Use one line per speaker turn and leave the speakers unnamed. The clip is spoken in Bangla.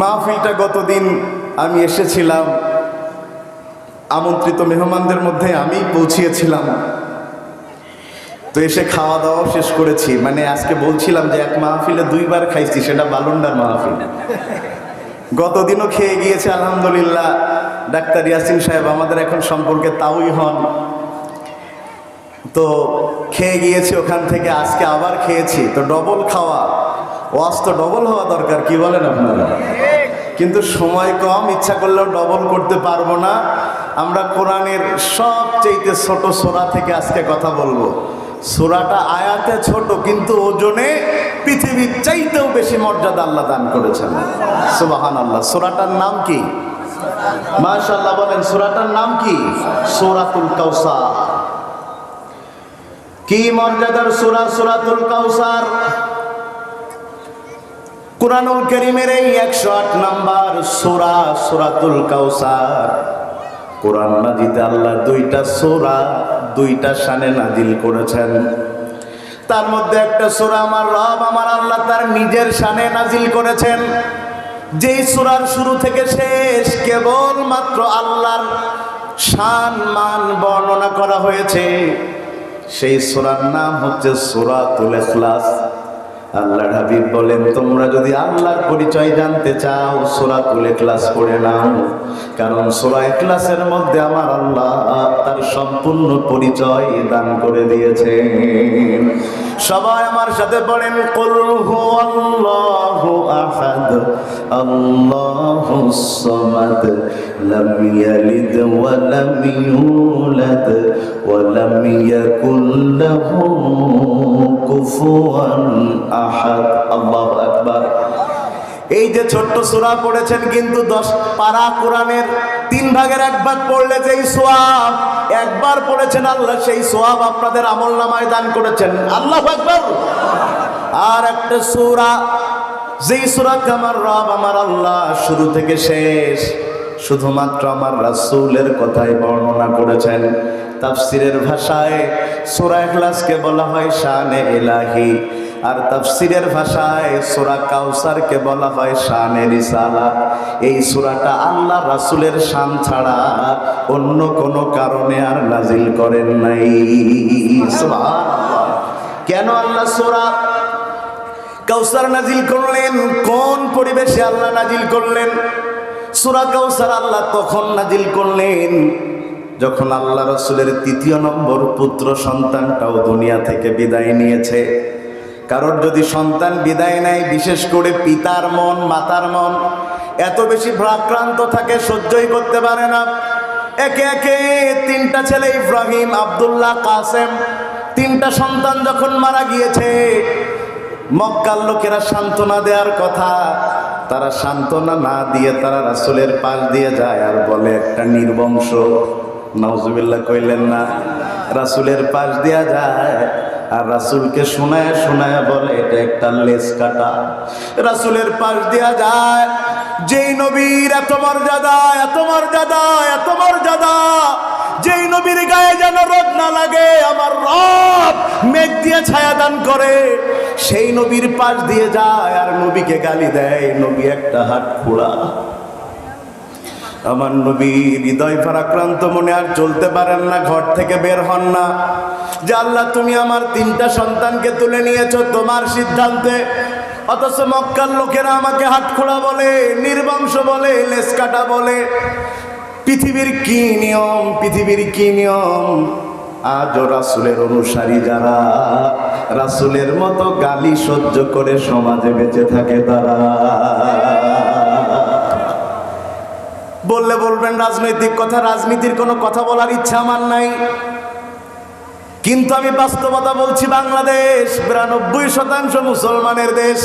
মাহফিলটা গতদিন আমি এসেছিলাম, আমন্ত্রিত মেহমানদের মধ্যে আমি পৌঁছিয়েছিলাম। তো এসে খাওয়া দাওয়া শেষ করেছি। মানে আজকে বলছিলাম যে এক মাহফিলে 2 বার খাইছি, সেটা বালুন্ডার মাহফিল। গতদিনও খেয়ে গিয়েছে আলহামদুলিল্লাহ। ডাক্তার ইয়াসিন সাহেব আমাদের এখন সম্পর্কে তাওই হন, তো খেয়ে গিয়েছি ওখান থেকে। আজকে আবার খেয়েছি, তো ডবল খাওয়া। ওয়াজ তো ডবল হওয়া দরকার, কি বলেন আপনারা? কিন্তু সময় কম, ইচ্ছা করলেও ডবল করতে পারবো না। আমরা কোরআনের সবচেয়ে ছোট সূরা থেকে আজকে কথা বলবো। সূরাটা আয়াতে ছোট, কিন্তু ওজনে পৃথিবীর চাইতেও বেশি মর্যাদা আল্লাহ দান করেছেন। সুবহানাল্লাহ। সূরাটার নাম কি? মাশাআল্লাহ বলেন। সূরাটার নাম কি? সূরাতুল কাউসার। কি মর্যাদার সূরা সূরাতুল কাউসার! কুরআনুল কারীমের এই 108 নাম্বার সূরা সূরাতুল কাউসার। কুরআন মাজিদে আল্লাহ 2টা সূরা 2টা শানে নাজিল করেছেন। তার মধ্যে একটা সূরা আমার রব আমার আল্লাহ তার নিজের শানে নাজিল করেছেন। যেই সূরার শুরু থেকে শেষ কেবল মাত্র আল্লাহর শান মান বর্ণনা করা হয়েছে। সেই সূরার নাম হচ্ছে সূরাতুল ইখলাস। আল্লাহর হাবিব বলেন, তোমরা যদি আল্লাহর পরিচয় জানতে চাও সূরাতুল ইখলাস পড়ে নাও, কারণ সূরা ইখলাসের মধ্যে আমার আল্লাহ তার সম্পূর্ণ পরিচয় দান করে দিয়েছেন। সবাই আমার সাথে পড়েন, কুল হুয়াল্লাহু আহাদ আল্লাহুস সামাদ লাম ইয়ালিদ ওয়া লাম ইউলাদ ওয়া লাম ইয়াকুল লাহু কুফুয়ান আহাদ। আল্লাহু আকবার। এই যে ছোট্ট সূরা পড়েছেন, কিন্তু 10 পারা কোরআনের 3 ভাগের 1 ভাগ পড়লে যেই সওয়াব, একবার পড়েছেন আল্লাহ সেই সওয়াব আপনাদের আমলনামায় দান করেছেন। আল্লাহু আকবার। আর একটা সূরা, যেই সূরাকে আমার রব আমার আল্লাহ শুরু থেকে শেষ শুধুমাত্র আমার রাসূলের কথাই বর্ণনা করেছেন। তাফসীরের ভাষায় সূরা ইখলাসকে বলা হয় শানে ইলাহি, আর তাফসীরের ভাষায় সূরা কাউসারকে বলা হয় শানে রিসালাত। এই সূরাটা আল্লাহ রাসূলের শান ছাড়া অন্য কোনো কারণে আর নাজিল করেন নাই। সুবহানাল্লাহ। কেন আল্লাহ সূরা কাউসার নাজিল করলেন? কোন পরিবেশে আল্লাহ নাজিল করলেন? সূরা কাউসার আল্লাহ তখন নাজিল করলেন যখন আল্লাহ রাসূলের 3য় নম্বর পুত্র সন্তানটাও দুনিয়া থেকে বিদায় নিয়েছে। কারোর যদি সন্তান বিদায় নেয়, বিশেষ করে পিতার মন মাতার মন এত বেশি ভারাক্রান্ত থাকে, সহ্যই করতে পারে না। একে একে 3টা ছেলে ইব্রাহিম, আব্দুল্লাহ, কাসেম, 3টা সন্তান যখন মারা গিয়েছে, মক্কার লোকেরা সান্ত্বনা দেওয়ার কথা, তারা সান্ত্বনা না দিয়ে তারা রাসূলের পাশ দিয়ে যায় আর বলে একটা নির্বংশ। নাউজুবিল্লাহ কইলেন না? রাসূলের পাশ দিয়া যায় আর রাসূলকে শোনায় শোনায় বলে এটা একটা লেজ কাটা। রাসূলের পাশ দিয়া যায়, যেই নবীর এত মর্যাদা এত মর্যাদা এত মর্যাদা, যেই নবীর গায়ে যেন রোদ না লাগে আমার রব মেঘ দিয়ে ছায়া দান করে, সেই নবীর পাশ দিয়ে যায় আর নবীকে গালি দেয়, নবী একটা হাত খোড়া। আমার নবী হৃদয় ভারাক্রান্ত মনে আর চলতে পারেন না, ঘর থেকে বের হন না। যে আল্লাহ তুমি আমার 3টা সন্তানকে তুলে নিয়েছো তোমার সিদ্ধান্তে, অথচ মক্কার লোকেরা আমাকে হাতখোড়া বলে, নির্বংশ বলে, লেজ কাটা বলে। পৃথিবীর কি নিয়ম, পৃথিবীর কি নিয়ম! আজও রাসূলের অনুসারী যারা রাসূলের মতো গালি সহ্য করে সমাজে বেঁচে থাকে, তারা বললে বলবেন রাজনৈতিক কথা, রাজনীতির কোনো কথা বলার ইচ্ছা আমার নাই, কিন্তু আমি বাস্তবতা বলছি। বাংলাদেশ 92% মুসলমানের দেশ।